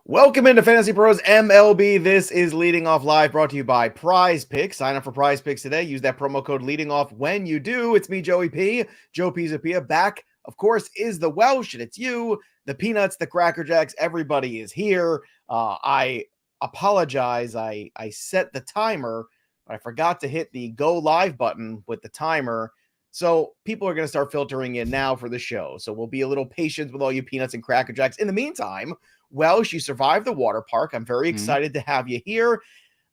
Welcome into Fantasy Pros MLB. This is Leading Off Live, brought to you by PrizePicks. Sign up for PrizePicks today. Use that promo code Leading Off when you do. It's me, Joey P. Joe Pizzapia. Back, of course, is the Welsh, and it's you, the Peanuts, the Cracker Jacks. Everybody is here. I apologize. I set the timer, but I forgot to hit the go live button with the timer. So people are going to start filtering in now for the show. So we'll be a little patient with all you Peanuts and Cracker Jacks. In the meantime, Welsh, you survived the water park. I'm very excited to have you here.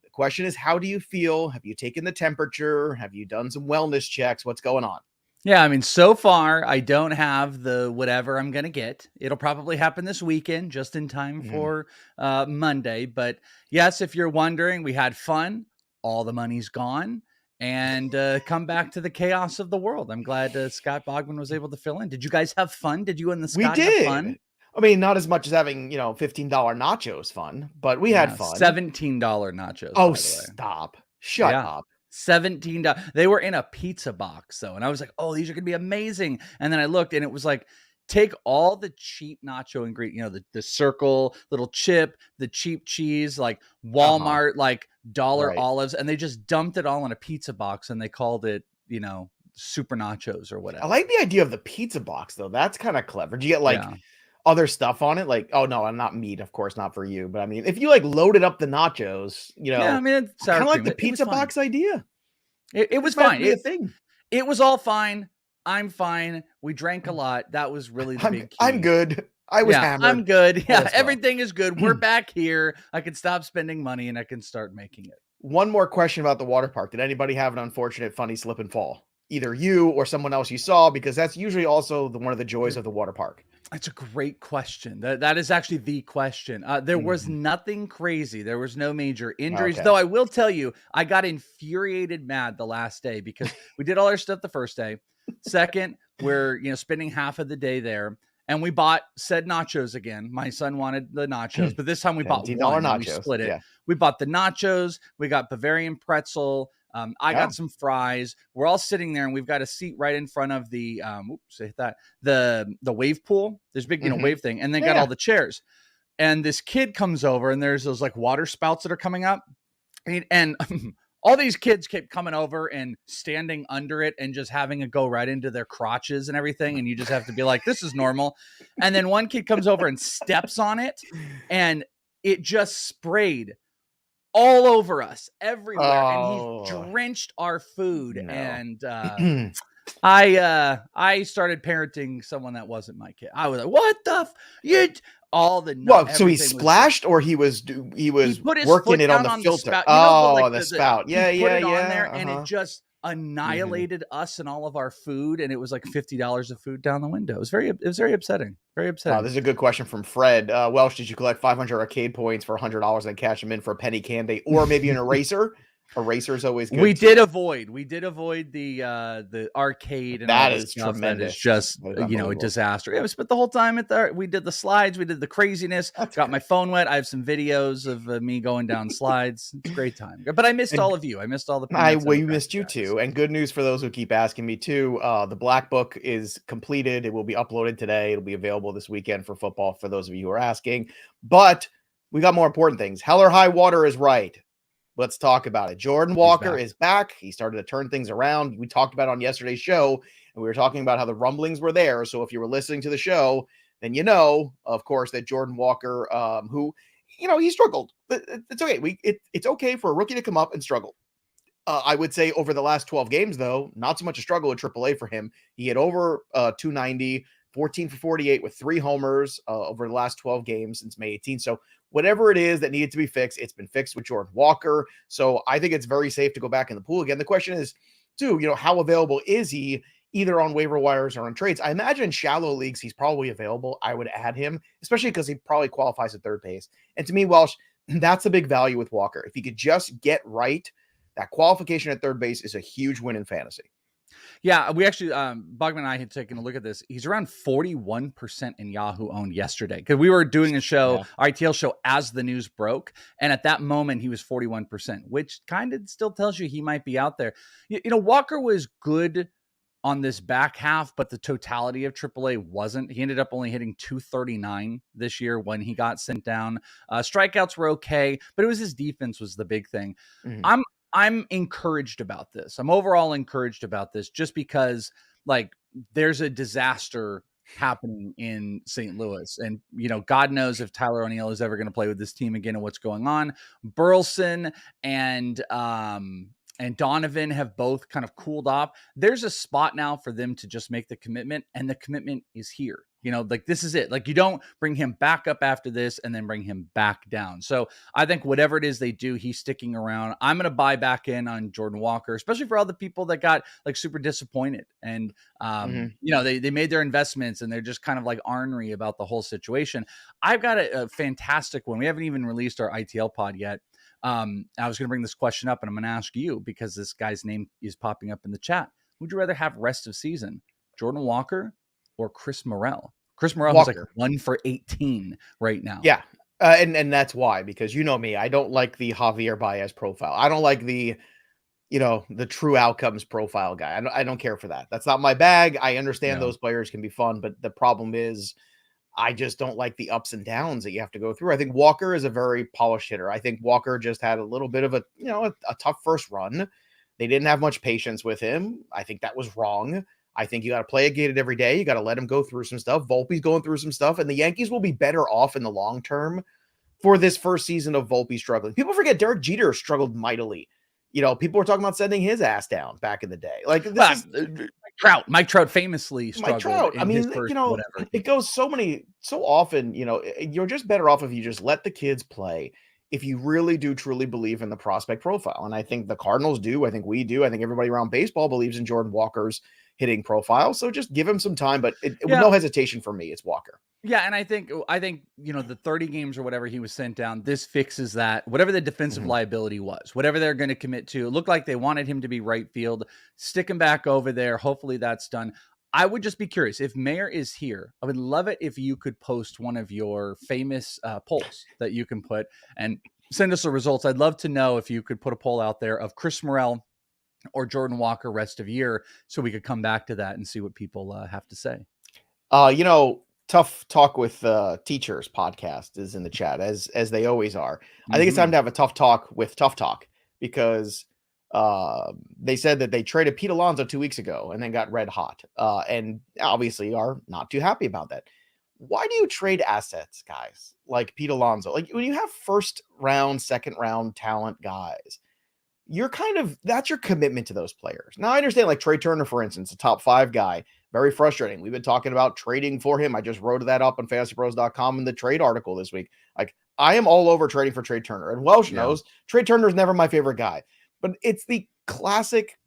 The question is, how do you feel? Have you taken the temperature? Have you done some wellness checks? What's going on? Yeah, I mean, so far, I don't have the whatever I'm going to get. It'll probably happen this weekend, just in time for Monday. But yes, if you're wondering, we had fun. All the money's gone. And come back to the chaos of the world. I'm glad Scott Bogman was able to fill in. Did you guys have fun? Did you and the Scott have fun? I mean, not as much as having, $15 nachos fun, but we had fun. $17 nachos. Oh, stop. Shut up. $17. They were in a pizza box, though. And I was like, oh, these are going to be amazing. And then I looked and it was like, take all the cheap nacho ingredients, the circle, little chip, the cheap cheese, like Walmart, like dollar olives. And they just dumped it all in a pizza box and they called it, super nachos or whatever. I like the idea of the pizza box, though. That's kind of clever. Do you get other stuff on it? Like, oh no, I'm not meat, of course, not for you. But I mean, if you loaded up the nachos, I mean, it's kind of like the pizza box idea. It was fine. It was all fine. I'm fine. We drank a lot. That was really the big key. I'm good. I was hammered. I'm good. Yeah, everything is good. We're back here. I can stop spending money and I can start making it. One more question about the water park. Did anybody have an unfortunate, funny slip and fall? Either you or someone else you saw, because that's usually also one of the joys of the water park. That's a great question. That is actually the question. There was nothing crazy. There was no major injuries, though I will tell you, I got infuriated mad the last day because we did all our stuff the first day. Second, we're spending half of the day there. And we bought said nachos again. My son wanted the nachos, but this time we bought one. Nachos. We split it. Yeah. We bought the nachos. We got Bavarian pretzel. I got some fries. We're all sitting there, and we've got a seat right in front of the the wave pool. There's a big wave thing, and they got all the chairs. And this kid comes over, and there's those water spouts that are coming up, and all these kids kept coming over and standing under it and just having it go right into their crotches and everything. And you just have to be like, this is normal. And then one kid comes over and steps on it, and it just sprayed all over us everywhere. And he drenched our food. No. And I started parenting someone that wasn't my kid. I was like, what the so he splashed, or he was working it on the filter. The spout. Yeah. On there, and it just annihilated us and all of our food, and it was like $50 of food down the window. It was very upsetting. Very upsetting. This is a good question from Fred. Welsh, did you collect 500 arcade points for $100 and cash them in for a penny candy, or maybe an eraser? Eraser is always good. We did avoid the arcade, and that is tremendous. That is just a disaster. Yeah, we spent the whole time we did the slides, we did the craziness. Got my phone wet. I have some videos of me going down slides. It's a great time. But I missed all of you. I missed all the. We missed you too. And good news for those who keep asking me too. The Black Book is completed. It will be uploaded today. It'll be available this weekend for football. For those of you who are asking, but we got more important things. Hell or high water is right. Let's talk about it. Jordan Walker is back. He started to turn things around. We talked about it on yesterday's show, and we were talking about how the rumblings were there. So if you were listening to the show, then of course, that Jordan Walker, who, he struggled. It's okay. It's okay for a rookie to come up and struggle. I would say over the last 12 games, though, not so much a struggle at AAA for him. He had over 290, 14 for 48 with 3 homers over the last 12 games since May 18th. So whatever it is that needed to be fixed, it's been fixed with Jordan Walker. So I think it's very safe to go back in the pool again. The question is, too, how available is he either on waiver wires or on trades? I imagine in shallow leagues, he's probably available. I would add him, especially because he probably qualifies at third base. And to me, Welsh, that's a big value with Walker. If he could just get right, that qualification at third base is a huge win in fantasy. Yeah, we actually, Bogman and I had taken a look at this. He's around 41% in Yahoo owned yesterday, because we were doing a show, ITL show, as the news broke. And at that moment, he was 41%, which kind of still tells you he might be out there. Walker was good on this back half, but the totality of AAA wasn't. He ended up only hitting 239 this year when he got sent down. Strikeouts were okay, but it was his defense was the big thing. Mhm. I'm encouraged about this. I'm overall encouraged about this just because like there's a disaster happening in St. Louis. And, God knows if Tyler O'Neill is ever going to play with this team again and what's going on. Burleson and Donovan have both kind of cooled off. There's a spot now for them to just make the commitment, and the commitment is here. Like this is it. Like you don't bring him back up after this and then bring him back down. So I think whatever it is they do, he's sticking around. I'm going to buy back in on Jordan Walker, especially for all the people that got like super disappointed. And, they made their investments and they're just kind of like ornery about the whole situation. I've got a fantastic one. We haven't even released our ITL pod yet. I was going to bring this question up and I'm going to ask you because this guy's name is popping up in the chat. Would you rather have rest of season, Jordan Walker or Chris Morel? Chris Morel is like 1 for 18 right now. Yeah. And that's why, because you know me, I don't like the Javier Baez profile. I don't like the true outcomes profile guy. I don't care for that. That's not my bag. I understand those players can be fun, but the problem is I just don't like the ups and downs that you have to go through. I think Walker is a very polished hitter. I think Walker just had a little bit of a tough first run. They didn't have much patience with him. I think that was wrong. I think you got to play it gated every day. You got to let him go through some stuff. Volpe's going through some stuff, and the Yankees will be better off in the long term for this first season of Volpe struggling. People forget Derek Jeter struggled mightily. People were talking about sending his ass down back in the day. Like this Mike Trout famously struggled. Mike Trout. I mean, it goes so often, you're just better off if you just let the kids play. If you really do truly believe in the prospect profile. And I think the Cardinals do. I think we do. I think everybody around baseball believes in Jordan Walker's hitting profile. So just give him some time, but with no hesitation for me, it's Walker. Yeah, and I think the 30 games or whatever he was sent down, this fixes that. Whatever the defensive liability was, whatever they're going to commit to, it looked like they wanted him to be right field. Stick him back over there. Hopefully that's done. I would just be curious if Mayor is here. I would love it if you could post one of your famous polls that you can put and send us the results. I'd love to know if you could put a poll out there of Chris Morel or Jordan Walker rest of year, so we could come back to that and see what people have to say. Tough Talk with Teachers podcast is in the chat as they always are. I think it's time to have a tough talk with Tough Talk because they said that they traded Pete Alonso 2 weeks ago and then got red hot and obviously are not too happy about that. Why do you trade assets, guys, like Pete Alonso? Like when you have first round, second round talent guys, that's your commitment to those players. Now I understand like Trey Turner, for instance, a top 5 guy, very frustrating. We've been talking about trading for him. I just wrote that up on fantasypros.com in the trade article this week. Like I am all over trading for Trey Turner, and Welsh knows Trey Turner is never my favorite guy, but it's the classic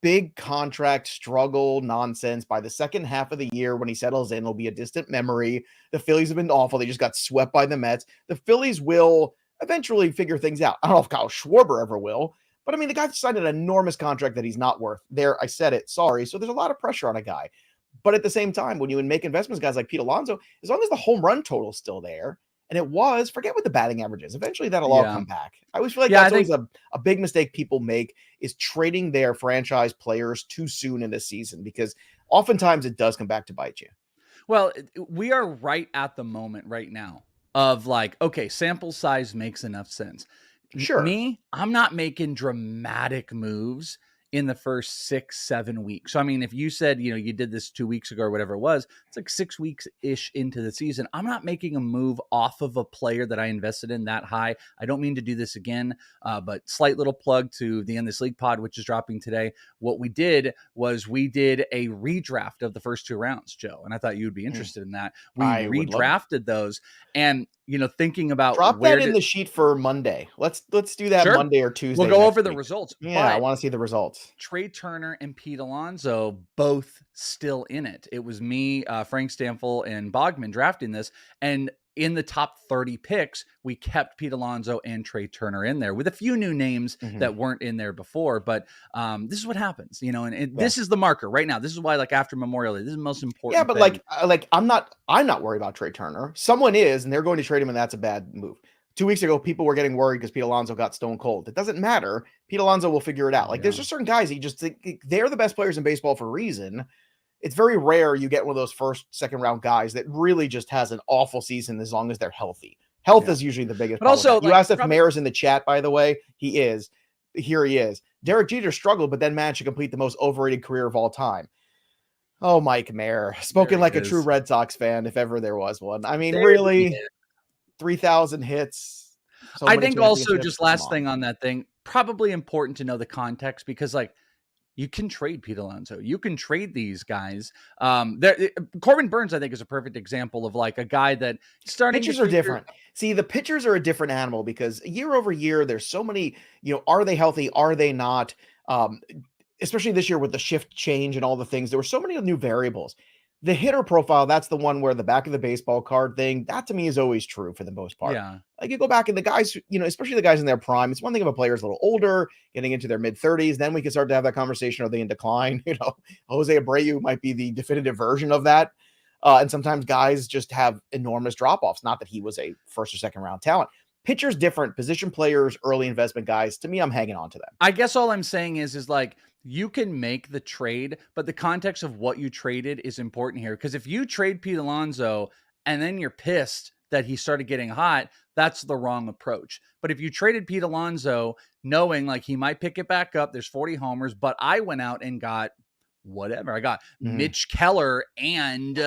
big contract struggle nonsense. By the second half of the year, when he settles in, it'll be a distant memory. The Phillies have been awful. They just got swept by the Mets. The Phillies will eventually figure things out. I don't know if Kyle Schwarber ever will, but I mean, the guy signed an enormous contract that he's not worth. There, I said it. Sorry. So there's a lot of pressure on a guy. But at the same time, when you make investments, guys like Pete Alonso, as long as the home run total is still there, and it was, forget what the batting average is. Eventually, that'll all come back. I always feel like that's always a big mistake people make is trading their franchise players too soon in the season because oftentimes it does come back to bite you. Well, we are right at the moment right now of like, okay, sample size makes enough sense. Sure. I'm not making dramatic moves in the first 6-7 weeks. So, I mean, if you said, you did this 2 weeks ago or whatever it was, it's like 6 weeks-ish into the season. I'm not making a move off of a player that I invested in that high. I don't mean to do this again, but slight little plug to the End This League pod, which is dropping today. What we did was we did a redraft of the first 2 rounds, Joe, and I thought you'd be interested in that. We redrafted those, and thinking about drop that in the sheet for Monday. Let's do that Monday or Tuesday. We'll go over the results. Yeah, I want to see the results. Trey Turner and Pete Alonso both still in it. It was me, Frank Stanfill, and Bogman drafting this, and in the top 30 picks, we kept Pete Alonso and Trey Turner in there with a few new names that weren't in there before. But this is what happens, this is the marker right now. This is why, like after Memorial Day, this is the most important. Yeah, but thing. like I'm not worried about Trey Turner. Someone is, and they're going to trade him, and that's a bad move. 2 weeks ago, people were getting worried because Pete Alonso got stone cold. It doesn't matter. Pete Alonso will figure it out. Like, there's just certain guys you just think they're the best players in baseball for a reason. It's very rare you get one of those first, second round guys that really just has an awful season as long as they're healthy. Health is usually the biggest problem. But also, you asked if Mayor's in the chat, by the way. He is. Here he is. Derek Jeter struggled, but then managed to complete the most overrated career of all time. Oh, Mike Mayer, spoken like a true Red Sox fan, if ever there was one. I mean, really, 3,000 hits. I think also just last thing on that thing, probably important to know the context because, like, you can trade Pete Alonso. You can trade these guys. Corbin Burns, I think, is a perfect example of like a guy that starting. Pitchers are different. See, the pitchers are a different animal because year over year, there's so many, are they healthy? Are they not? Especially this year with the shift change and all the things, there were so many new variables. The hitter profile, that's the one where the back of the baseball card thing, that to me is always true for the most part. Yeah. Like you go back and the guys, especially the guys in their prime, it's one thing if a player's a little older, getting into their mid 30s, then we can start to have that conversation. Are they in decline? Jose Abreu might be the definitive version of that. And sometimes guys just have enormous drop-offs. Not that he was a first or second round talent. Pitchers different, position players, early investment guys. To me, I'm hanging on to them. I guess all I'm saying is like, you can make the trade, but the context of what you traded is important here. Because if you trade Pete Alonso and then you're pissed that he started getting hot, that's the wrong approach. But if you traded Pete Alonso knowing like he might pick it back up, there's 40 homers, but I went out and got whatever. I got Mitch Keller and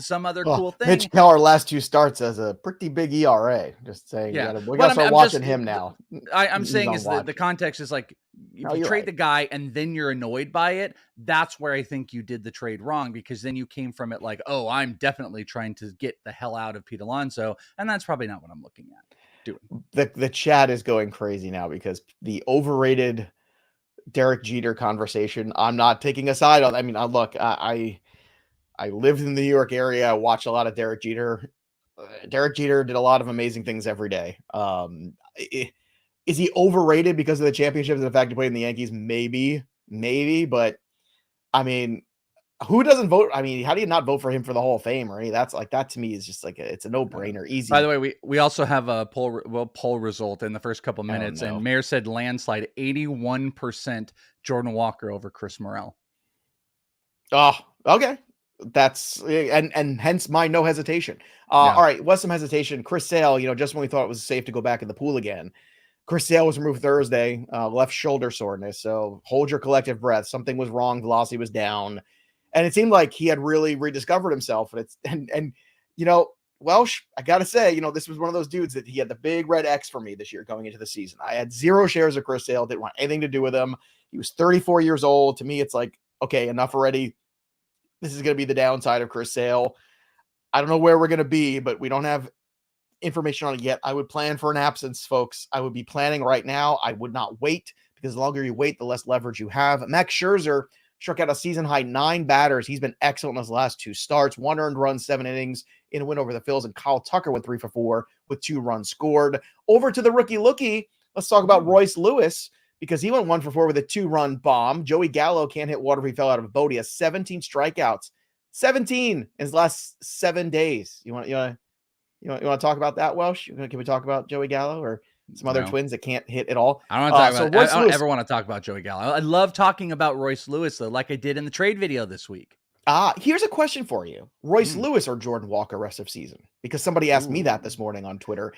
some other cool thing. Mitch Keller last 2 starts as a pretty big ERA. Just saying, we got to start watching him now. I'm saying is the context is like, if you trade the guy and then you're annoyed by it, that's where I think you did the trade wrong, because then you came from it like, oh, I'm definitely trying to get the hell out of Pete Alonso. And that's probably not what I'm looking at doing. The chat is going crazy now because the overrated Derek Jeter conversation, I'm not taking a side on. I mean, look, I lived in the New York area. I watched a lot of Derek Jeter. Derek Jeter did a lot of amazing things every day. Is he overrated because of the championships and the fact he played in the Yankees? Maybe, but I mean, who doesn't vote? I mean, how do you not vote for him for the Hall of Fame or any? That's like, that to me is just like it's a no-brainer. Easy. By the way, we also have a poll result in the first couple minutes, and Mayor said landslide 81% Jordan Walker over Chris Morel. Oh, okay. That's and hence my no hesitation. All right, was some hesitation. Chris Sale, just when we thought it was safe to go back in the pool again, Chris Sale was removed Thursday, left shoulder soreness. So hold your collective breath. Something was wrong. Velocity was down. And it seemed like he had really rediscovered himself. And Welsh, I got to say, this was one of those dudes that he had the big red X for me this year going into the season. I had 0 shares of Chris Sale, didn't want anything to do with him. He was 34 years old. To me, it's like, okay, enough already. This is going to be the downside of Chris Sale. I don't know where we're going to be, but we don't have information on it yet. I would plan for an absence, folks. I would be planning right now. I would not wait, because the longer you wait, the less leverage you have. Max Scherzer struck out a season-high 9 batters. He's been excellent in his last 2 starts. 1 earned run, 7 innings in a win over the Phils. And Kyle Tucker went 3 for 4 with 2 runs scored. Over to the rookie. Let's talk about Royce Lewis, because he went 1 for 4 with a 2-run bomb. Joey Gallo can't hit water if he fell out of a boat. He has 17 strikeouts. 17 in his last 7 days. You want to talk about that, Welsh? Can we talk about Joey Gallo or some other Twins that can't hit at all? I don't ever want to talk about Joey Gallo. I love talking about Royce Lewis, though, like I did in the trade video this week. Here's a question for you. Royce Lewis or Jordan Walker rest of season? Because somebody asked me that this morning on Twitter.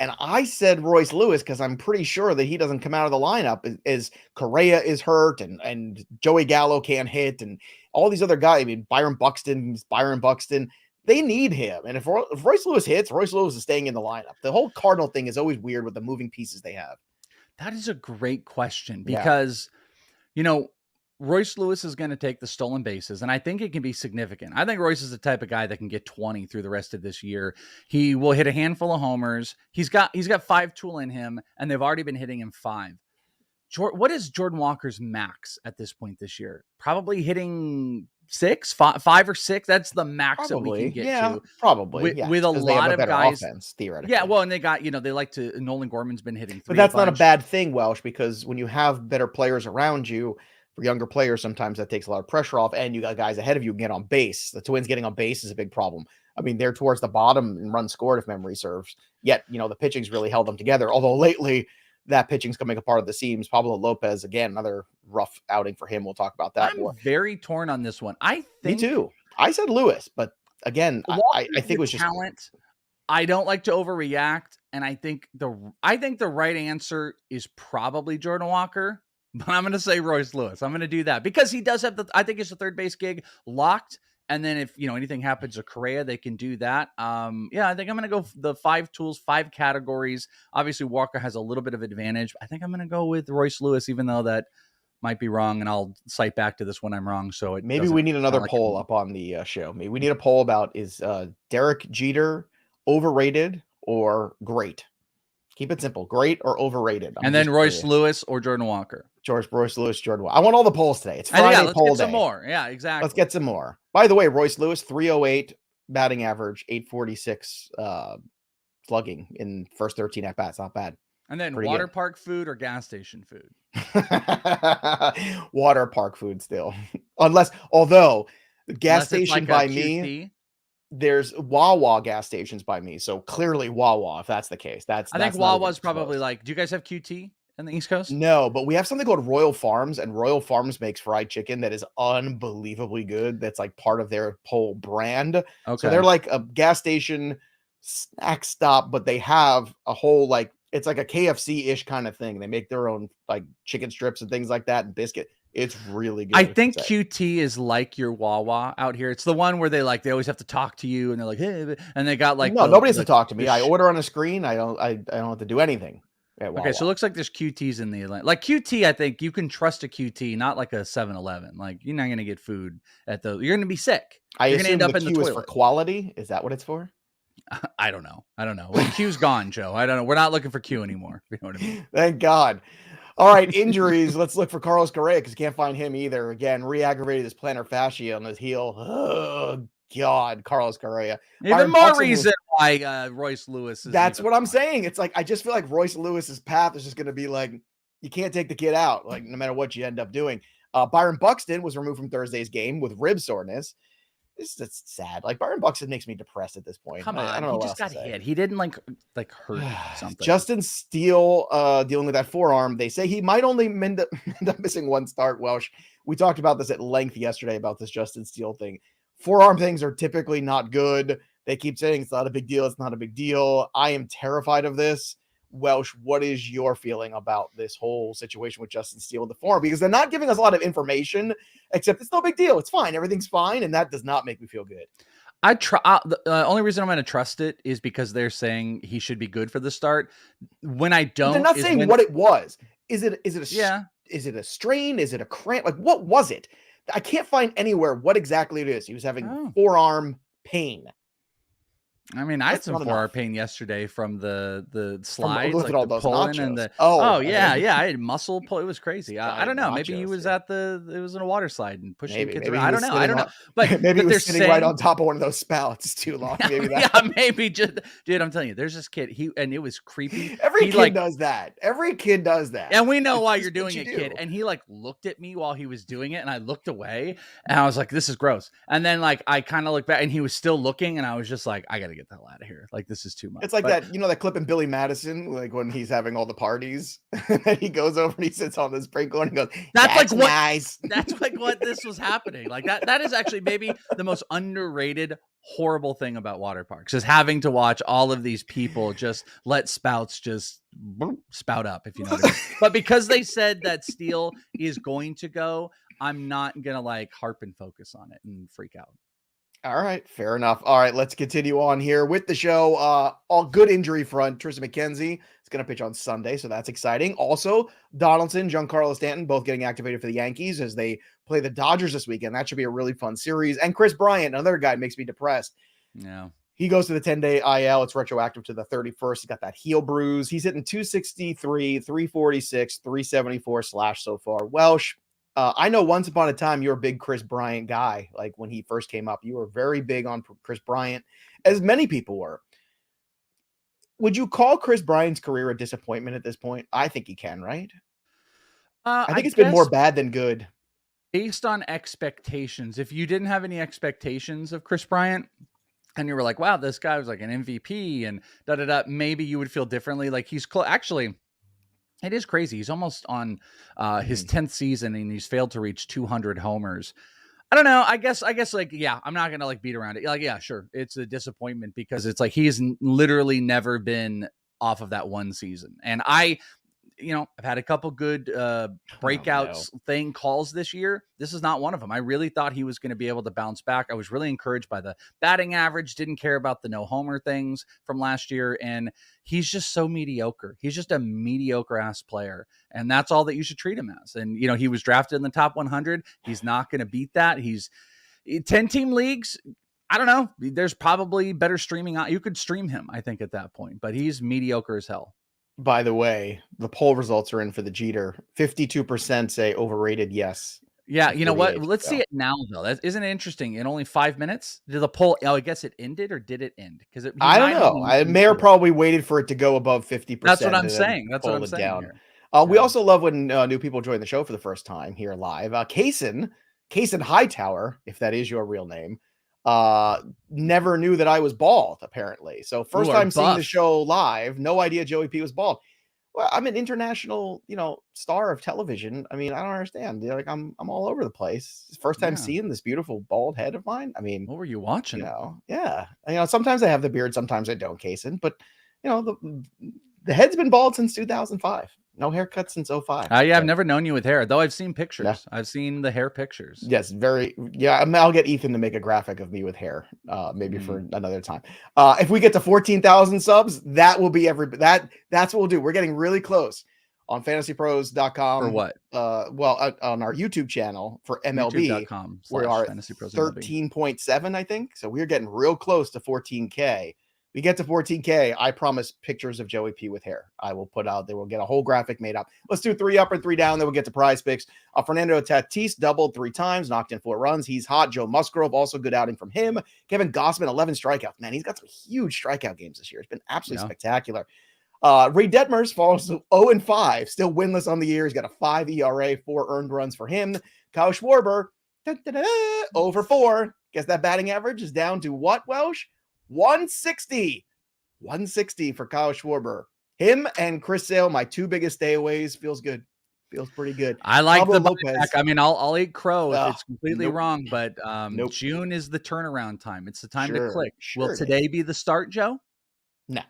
And I said Royce Lewis because I'm pretty sure that he doesn't come out of the lineup as Correa is hurt and Joey Gallo can't hit and all these other guys. I mean, Byron Buxton. They need him. And if Royce Lewis hits, Royce Lewis is staying in the lineup. The whole Cardinal thing is always weird with the moving pieces they have. That is a great question because, Royce Lewis is going to take the stolen bases, and I think it can be significant. I think Royce is the type of guy that can get 20 through the rest of this year. He will hit a handful of homers. He's got 5 tool in him, and they've already been hitting him 5. What is Jordan Walker's max at this point this year? Probably hitting 5 or 6. That's the max that we can get to. Probably. With a lot of guys, offense, theoretically. Yeah, well, and they got, they like to. Nolan Gorman's been hitting 3. But that's not a bad thing, Welsh, because when you have better players around you, for younger players, sometimes that takes a lot of pressure off, and you got guys ahead of you can get on base. The Twins getting on base is a big problem. I mean, they're towards the bottom in runs scored, if memory serves. Yet, the pitching's really held them together. Although lately, that pitching's coming apart at the seams. Pablo Lopez, again, another rough outing for him. We'll talk about that more. I'm very torn on this one. I think me too. I said Lewis, but again, I think it was just talent. I don't like to overreact, and I think the right answer is probably Jordan Walker, but I'm going to say Royce Lewis. I'm going to do that because he does have I think it's the third base gig locked. And then if anything happens to Correa, they can do that. I think I'm going to go the 5 tools, 5 categories. Obviously, Walker has a little bit of advantage. I think I'm going to go with Royce Lewis, even though that might be wrong, and I'll cite back to this when I'm wrong. So maybe we need another poll up on the show. Maybe we need a poll about is Derek Jeter overrated or great? Keep it simple, great or overrated. And then Royce Lewis or Jordan Walker. Royce Lewis, Jordan Walker. I want all the polls today. It's Friday let's poll get day. Some more. Yeah, exactly. Let's get some more. By the way, Royce Lewis, 308 batting average, 846 slugging in first 13 at bats. Not bad. And then pretty water good. Park food or gas station food? Water park food still. Although the gas station by me, there's Wawa gas stations by me. So clearly Wawa, if that's the case. I think Wawa's probably close. Do you guys have QT in the East Coast? No, but we have something called Royal Farms, and Royal Farms makes fried chicken that is unbelievably good. That's like part of their whole brand. Okay. So they're like a gas station snack stop, but they have a whole it's like a KFC-ish kind of thing. They make their own chicken strips and things like that and biscuit. It's really good. I think QT is like your Wawa out here. It's the one where they always have to talk to you and they're like, hey, and they got nobody has to talk to me. I order on a screen. I don't have to do anything. Okay, so it looks like there's QTs in the Atlanta. QT, I think you can trust a QT, not like a 7-Eleven. You're not going to get food at those. You're going to be sick. You're going to end up in the toilet. Is for quality? Is that what it's for? I don't know. Well, Q's gone, Joe. I don't know. We're not looking for Q anymore. You know what I mean? Thank God. All right, injuries. Let's look for Carlos Correa because can't find him either. Again, re-aggravated his plantar fascia on his heel. Oh, God, Carlos Correa. Even more reason why Royce Lewis is. That's what I'm saying. It's I just feel like Royce Lewis's path is just going to be you can't take the kid out, no matter what you end up doing. Byron Buxton was removed from Thursday's game with rib soreness. It's sad. Byron Buxton makes me depressed at this point. Come on, I don't know. He just got hit. He didn't hurt something. Justin Steele dealing with that forearm. They say he might only end up missing one start. Welsh. We talked about this at length yesterday about this Justin Steele thing. Forearm things are typically not good. They keep saying it's not a big deal. It's not a big deal. I am terrified of this. Welsh, what is your feeling about this whole situation with Justin Steele in the forum? Because they're not giving us a lot of information, except it's no big deal. It's fine. Everything's fine. And that does not make me feel good. The only reason I'm going to trust it is because they're saying he should be good for the start. When I don't, they're not saying what it was. Is it a strain? Is it a cramp? What was it? I can't find anywhere what exactly it is. He was having forearm pain. I mean, I had some forearm pain yesterday from the slides, like all the those pulling nachos. and the yeah, I had muscle pull. It was crazy. I don't know. Maybe he was it was in a water slide and pushing kids around. I don't know. But maybe he was sitting right on top of one of those spouts too long. Maybe that. Yeah, maybe just dude. I'm telling you, there's this kid. And it was creepy. Every kid does that. Every kid does that. And we know why you're doing it, kid. And he looked at me while he was doing it, and I looked away, and I was like, "This is gross." And then I kind of looked back, and he was still looking, and I was just like, "I got to get the hell out of here." This is too much. It's that, that clip in Billy Madison, when he's having all the parties and he goes over and he sits on the sprinkler and he goes, that's nice. That's what this was happening. That is actually maybe the most underrated, horrible thing about water parks is having to watch all of these people just let spouts just spout up, if you know what I mean. But because they said that Steele is going to go, I'm not going to harp and focus on it and freak out. All right, fair enough. All right, let's continue on here with the show. All good injury front. Tristan McKenzie is going to pitch on Sunday, so that's exciting. Also, Donaldson, Giancarlo Stanton, both getting activated for the Yankees as they play the Dodgers this weekend. That should be a really fun series. And Chris Bryant, another guy, makes me depressed. Yeah. He goes to the 10-day IL. It's retroactive to the 31st. He's got that heel bruise. He's hitting 263, 346, 374 slash so far. Welsh. I know once upon a time you were a big Chris Bryant guy. When he first came up, you were very big on Chris Bryant, as many people were. Would you call Chris Bryant's career a disappointment at this point? I think he can, right? I think it's been more bad than good. Based on expectations, if you didn't have any expectations of Chris Bryant, and you were like, wow, this guy was like an MVP and da-da-da, maybe you would feel differently. Like he's actually, it is crazy. He's almost on his 10th season and he's failed to reach 200 homers. I don't know. I guess like, yeah, I'm not going to like beat around it. Like, yeah, sure. It's a disappointment because it's like, he's literally never been off of that one season. And I've had a couple good breakouts calls this year. This is not one of them. I really thought he was going to be able to bounce back. I was really encouraged by the batting average, didn't care about the no homer things from last year. And he's just so mediocre. He's just a mediocre ass player. And that's all that you should treat him as. And, he was drafted in the top 100. He's not going to beat that. He's 10-team leagues. I don't know. There's probably better streaming. You could stream him, I think, at that point, but he's mediocre as hell. By the way, the poll results are in for the Jeter. 52% say overrated. Yes. Yeah. You know what? Let's see it now, though. That isn't it interesting. In only 5 minutes, did the poll? Oh, I guess it ended, or did it end? Because I don't know. Mayor probably waited for it to go above 50%. That's what I'm saying. That's what I'm saying. Here. We also love when new people join the show for the first time here live. Kaysen Hightower, if that is your real name, never knew that I was bald, apparently. So first time seeing the show live, no idea Joey P was bald. Well, I'm an international, star of television. I mean, I don't understand. Like I'm all over the place. First time seeing this beautiful bald head of mine. I mean, what were you watching? Yeah. Sometimes I have the beard, sometimes I don't, Kaysen, but the head's been bald since 2005. No haircut since 05. Yeah, I've never known you with hair, though I've seen pictures. Yeah. I've seen the hair pictures. Yes, I'll get Ethan to make a graphic of me with hair, maybe for another time. If we get to 14,000 subs, that will be that's what we'll do. We're getting really close on FantasyPros.com. For what? On our YouTube channel for MLB, we are at 13.7, I think. So we're getting real close to 14K. We get to 14K, I promise pictures of Joey P with hair. I will put out there. We'll get a whole graphic made up. Let's do 3 up and 3 down. Then we'll get to PrizePicks. Fernando Tatis doubled 3 times, knocked in 4 runs. He's hot. Joe Musgrove, also good outing from him. Kevin Gossman, 11 strikeouts. Man, he's got some huge strikeout games this year. It's been absolutely spectacular. Ray Detmers falls to 0-5, still winless on the year. He's got a 5 ERA, 4 earned runs for him. Kyle Schwarber, 0-4. Guess that batting average is down to what, Welsh? 160 for Kyle Schwarber. Him and Chris Sale, my 2 biggest stayaways. Feels good. Feels pretty good. I like Pablo the Lopez. I mean, I'll eat crow if it's completely wrong, but June is the turnaround time. It's the time to click. Will today be the start, Joe? No.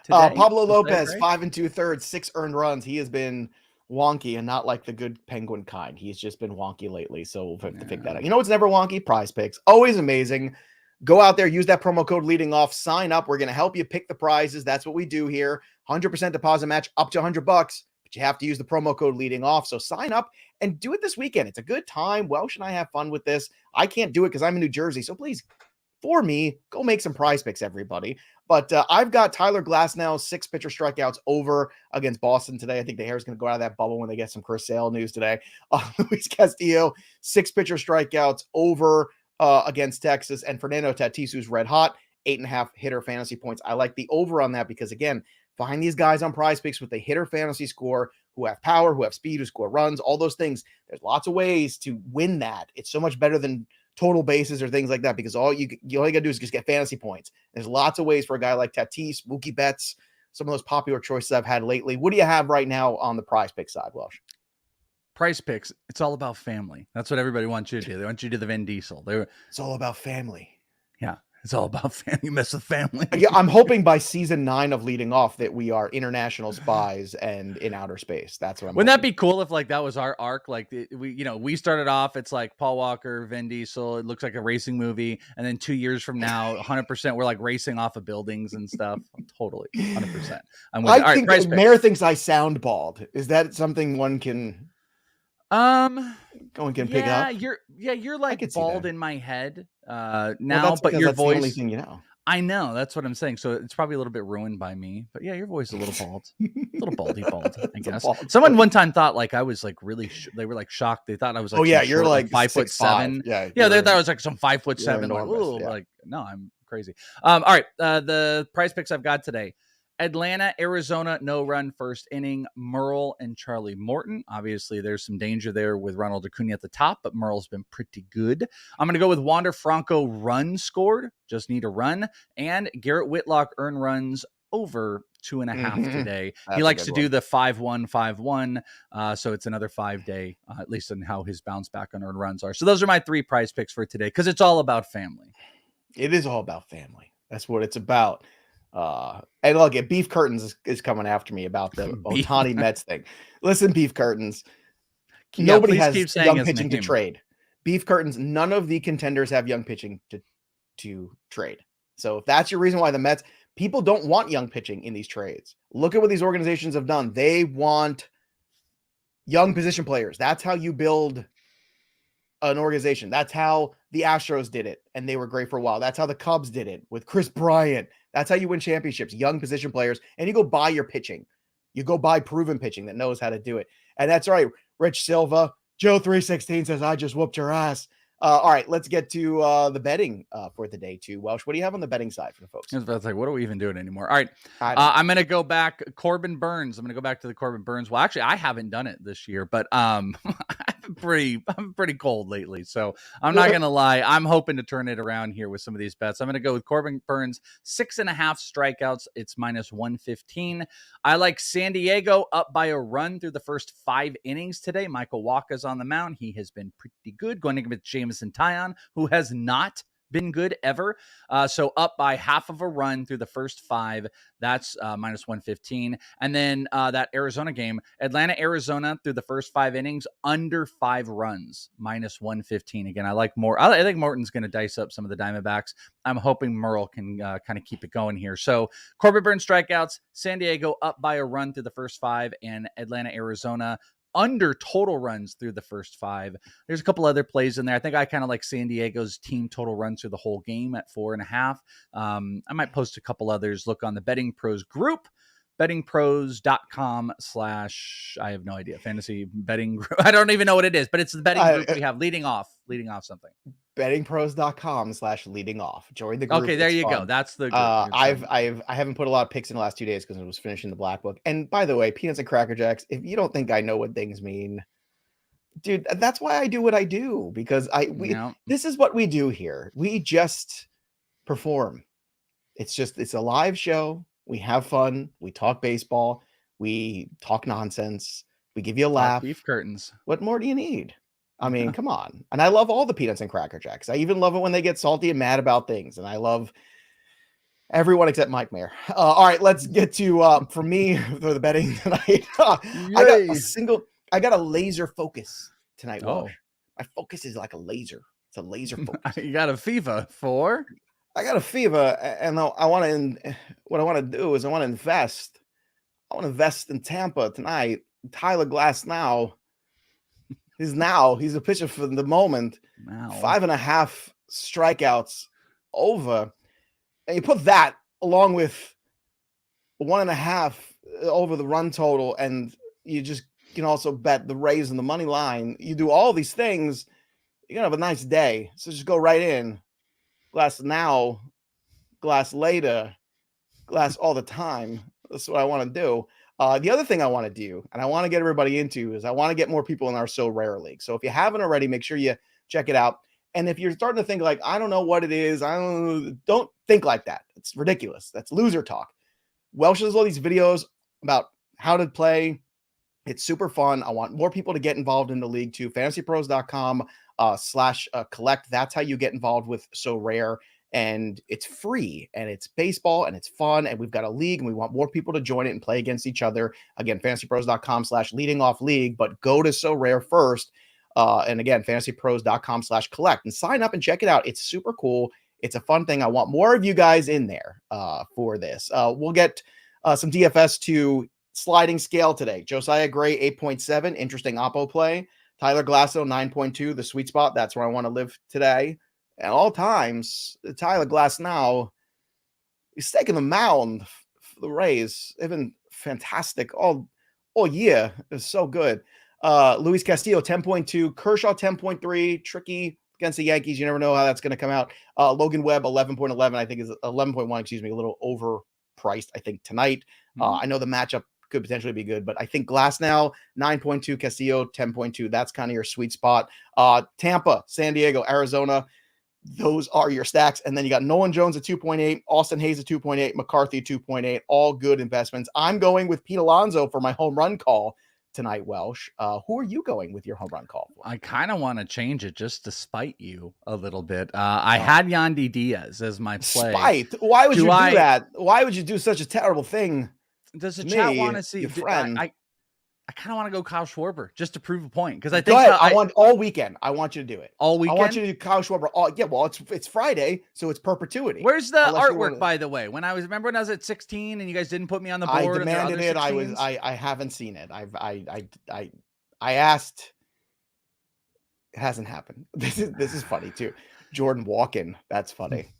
Pablo Lopez, 5 2/3, 6 earned runs. He has been wonky and not like the good Penguin kind. He's just been wonky lately, so we'll have to pick that up. You know what's never wonky? PrizePicks. Always amazing. Go out there, use that promo code leading off, sign up. We're going to help you pick the prizes. That's what we do here. 100% deposit match up to $100, but you have to use the promo code leading off. So sign up and do it this weekend. It's a good time. Welsh and I have fun with this. I can't do it because I'm in New Jersey. So please, for me, go make some PrizePicks, everybody. But I've got Tyler Glasnow, 6 pitcher strikeouts over against Boston today. I think the hair is going to go out of that bubble when they get some Chris Sale news today. Luis Castillo, 6 pitcher strikeouts over against Texas, and Fernando Tatis, who's red hot, 8.5 hitter fantasy points. I like the over on that because, again, find these guys on PrizePicks with a hitter fantasy score who have power, who have speed, who score runs, all those things. There's lots of ways to win that. It's so much better than total bases or things like that because all you got to do is just get fantasy points. There's lots of ways for a guy like Tatis, Mookie Betts, some of those popular choices I've had lately. What do you have right now on the PrizePicks side, Welsh? PrizePicks, it's all about family. That's what everybody wants you to do. They want you to do the Vin Diesel. It's all about family. Yeah, it's all about family. You mess with family. Yeah, I'm hoping by season 9 of Leading Off that we are international spies and in outer space. That's what I'm Wouldn't that be cool if like that was our arc? Like we started off, it's like Paul Walker, Vin Diesel. It looks like a racing movie. And then 2 years from now, 100%, we're like racing off of buildings and stuff. Totally, 100%. I think Mayor thinks I sound bald. Is that something one can... Go and get pick up. You're like bald in my head now, but your voice. The only thing you know. I know, that's what I'm saying. So it's probably a little bit ruined by me, but yeah, your voice is a little bald, a little baldy bald. I guess someone one time thought like I was like really. They were like shocked. They thought I was like, you're like 5'7". Yeah, they thought I was like some 5'7". Like, like no, I'm crazy. All right, the PrizePicks I've got today. Atlanta, Arizona, no run first inning. Merle and Charlie Morton. Obviously, there's some danger there with Ronald Acuna at the top, but Merle's been pretty good. I'm going to go with Wander Franco run scored. Just need a run. And Garrett Whitlock earn runs over 2.5 today. He likes to do the 5-1, 5-1. So it's another 5-day, at least in how his bounce back on earned runs are. So those are my 3 prize picks for today because it's all about family. It is all about family. That's what it's about. And look, Beef Curtains is coming after me about the Ohtani Mets thing. Listen, Beef Curtains. Nobody has young pitching to trade. Beef Curtains, none of the contenders have young pitching to trade. So if that's your reason why the Mets, people don't want young pitching in these trades. Look at what these organizations have done. They want young position players. That's how you build an organization. That's how the Astros did it, and they were great for a while. That's how the Cubs did it with Chris Bryant. That's how you win championships, young position players, and you go buy your pitching. You go buy proven pitching that knows how to do it. And that's right. Rich Silva, Joe316 says, I just whooped your ass. All right, let's get to the betting for the day too. Welsh, what do you have on the betting side for the folks? I was about to say, what are we even doing anymore? All right, I'm going to go back. Corbin Burns. I'm going to go back to the Corbin Burns. Well, actually, I haven't done it this year, but I'm pretty cold lately, so I'm not going to lie. I'm hoping to turn it around here with some of these bets. I'm going to go with Corbin Burns 6.5 strikeouts. It's -115. I like San Diego up by a run through the first 5 innings today. Michael Wacha's on the mound. He has been pretty good, going against Jameson Taillon, who has not been good ever. So up by half of a run through the first 5. That's -115. And then that Arizona game, Atlanta, Arizona through the first 5 innings, under 5 runs, -115. Again, I like more. I think Morton's going to dice up some of the Diamondbacks. I'm hoping Merle can kind of keep it going here. So Corbin Burns strikeouts, San Diego up by a run through the first 5, and Atlanta, Arizona under total runs through the first 5. There's a couple other plays in there. I think I kind of like San Diego's team total runs through the whole game at 4.5. I might post a couple others. Look on the Betting Pros group, bettingpros.com/ I have no idea. Fantasy betting group. I don't even know what it is, but it's the betting group we have leading off something. bettingpros.com/leading off. Join the group. Okay, there you go. That's the group. I haven't put a lot of picks in the last 2 days because I was finishing the Black Book. And by the way, Peanuts and Cracker Jacks, if you don't think I know what things mean, dude, that's why I do what I do, because this is what we do here. We just perform. It's a live show. We have fun. We talk baseball. We talk nonsense. We give you a laugh. Beef curtains. What more do you need? I mean, come on. And I love all the Peanuts and Cracker Jacks. I even love it when they get salty and mad about things. And I love everyone except Mike Mayer. All right, let's get to, for me, for the betting tonight. I got a laser focus tonight. Oh. My focus is like a laser. It's a laser focus. You got a fever for? I got a fever, and what I want to do is I want to invest. I want to invest in Tampa tonight. Tyler Glasnow. He's a pitcher for the moment. Wow. 5.5 strikeouts over. And you put that along with 1.5 over the run total, and you just can also bet the Rays in the money line. You do all these things, you're going to have a nice day. So just go right in. Glass now, glass later, glass all the time. That's what I want to do. The other thing I want to do, and I want to get everybody into, is I want to get more people in our So Rare League. So if you haven't already, make sure you check it out. And if you're starting to think like, I don't know what it is, don't think like that. It's ridiculous. That's loser talk. Welsh does all these videos about how to play. It's super fun. I want more people to get involved in the league too. FantasyPros.com/collect. That's how you get involved with So Rare. And it's free, and it's baseball, and it's fun, and we've got a league, and we want more people to join it and play against each other. Again, fantasypros.com/leading off league, but go to So Rare first. And again, fantasypros.com/collect, and sign up and check it out. It's super cool. It's a fun thing. I want more of you guys in there for this. We'll get some DFS to sliding scale today. Josiah Gray, 8.7. Interesting oppo play. Tyler Glasso, 9.2. The sweet spot. That's where I want to live today. At all times, Tyler Glasnow, he's taking the mound for the Rays. They've been fantastic all year. It's so good. Luis Castillo, 10.2. Kershaw, 10.3. Tricky against the Yankees. You never know how that's going to come out. Logan Webb, 11.11. I think is 11.1. Excuse me, a little over priced, I think, tonight. I know the matchup could potentially be good, but I think Glasnow, 9.2, Castillo, 10.2. That's kind of your sweet spot. Tampa, San Diego, Arizona. Those are your stacks. And then you got Nolan Jones at 2.8, Austin Hayes at 2.8, McCarthy 2.8, all good investments. I'm going with Pete Alonso for my home run call tonight, Welsh. Who are you going with your home run call for? I kind of want to change it just to spite you a little bit. I had Yandy Diaz as my play. Spite? Why would you do that? Why would you do such a terrible thing? Does the chat want to see your friend? I kind of want to go Kyle Schwarber just to prove a point because I think I want all weekend. I want you to do it all weekend. I want you to do Kyle Schwarber. Well, it's Friday, so it's perpetuity. Where's the artwork, by the way? When I was at 16 and you guys didn't put me on the board. I demanded it. I haven't seen it. I asked. It hasn't happened. This is funny too. Jordan Walken. That's funny.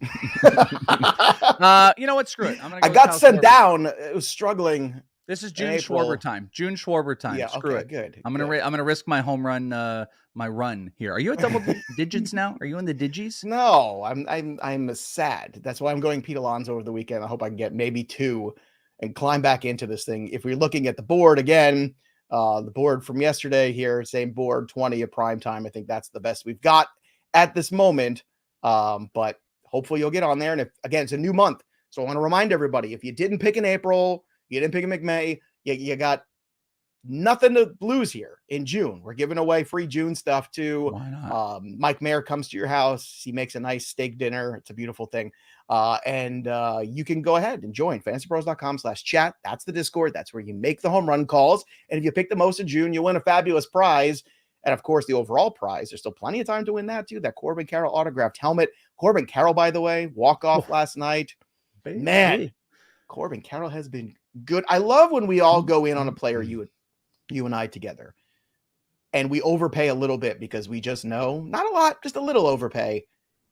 You know what? Screw it. I got sent down. It was struggling. This is June Schwarber time. June Schwarber time. Yeah, Screw it. Good. I'm gonna risk my home run, my run here. Are you at double digits now? Are you in the digis? No, I'm sad. That's why I'm going Pete Alonso over the weekend. I hope I can get maybe 2 and climb back into this thing. If we're looking at the board again, the board from yesterday here, same board, 20 at prime time. I think that's the best we've got at this moment. But hopefully you'll get on there. And if again, it's a new month, so I want to remind everybody: if you didn't pick in April, you didn't pick in May, you got nothing to lose here in June. We're giving away free June stuff too. Why not? Mike Mayer comes to your house. He makes a nice steak dinner. It's a beautiful thing. And you can go ahead and join fantasypros.com/chat. That's the Discord. That's where you make the home run calls. And if you pick the most in June, you'll win a fabulous prize. And of course, the overall prize, there's still plenty of time to win that too. That Corbin Carroll autographed helmet. Corbin Carroll, by the way, walk off last night. Man, Corbin Carroll has been good. I love when we all go in on a player, you and I together, and we overpay a little bit because we just know, not a lot, just a little overpay,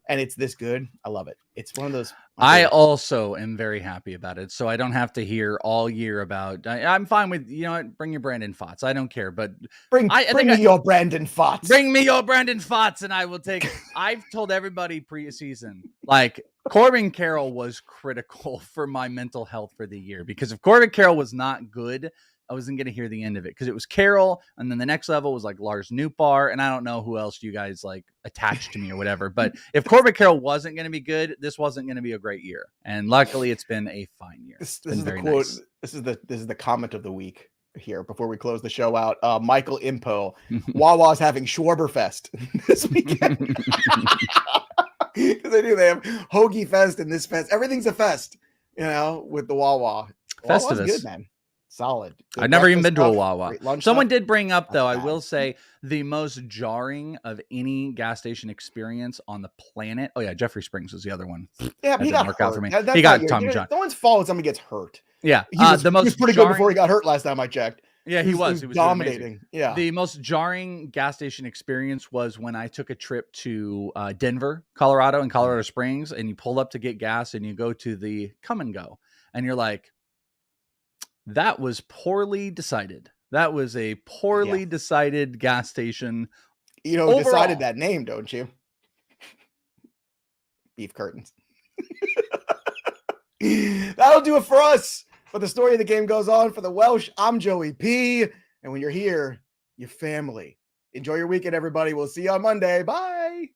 and it's this good. I love it. It's one of those. I also am very happy about it, so I don't have to hear all year about. I'm fine with, you know what, bring your Brandon Pfaadt. I don't care, but bring me your Brandon Pfaadt. Bring me your Brandon Pfaadt, and I will take it. I've told everybody preseason, like, Corbin Carroll was critical for my mental health for the year, because if Corbin Carroll was not good, I wasn't going to hear the end of it, because it was Carroll, and then the next level was like Lars Nootbaar, and I don't know who else you guys like attached to me or whatever. But if Corbin Carroll wasn't going to be good, this wasn't going to be a great year. And luckily, it's been a fine year. This is the quote. Nice. This is the comment of the week here before we close the show out. Michael Impo, Wawa's having Schwarberfest this weekend. Because they have Hoagie Fest and this fest. Everything's a fest, you know, with the Wawa. Festivus. Wawa's good, man. Solid. I've never even been to a Wawa. Someone did bring up, though, I will say, the most jarring of any gas station experience on the planet. Oh, yeah, Jeffrey Springs was the other one. Yeah, but he got hurt. Out for me. He got Tommy John. No one's fault if somebody gets hurt. Yeah. He was pretty good before he got hurt last time I checked. Yeah, he was dominating. Yeah. The most jarring gas station experience was when I took a trip to Denver, Colorado, and Colorado Springs, and you pull up to get gas, and you go to the come and go, and you're like, that was poorly decided. That was a poorly decided gas station. You know, decided that name, don't you? Beef curtains. That'll do it for us. But the story of the game goes on. For the Welsh, I'm Joey P. And when you're here, your family. Enjoy your weekend, everybody. We'll see you on Monday. Bye.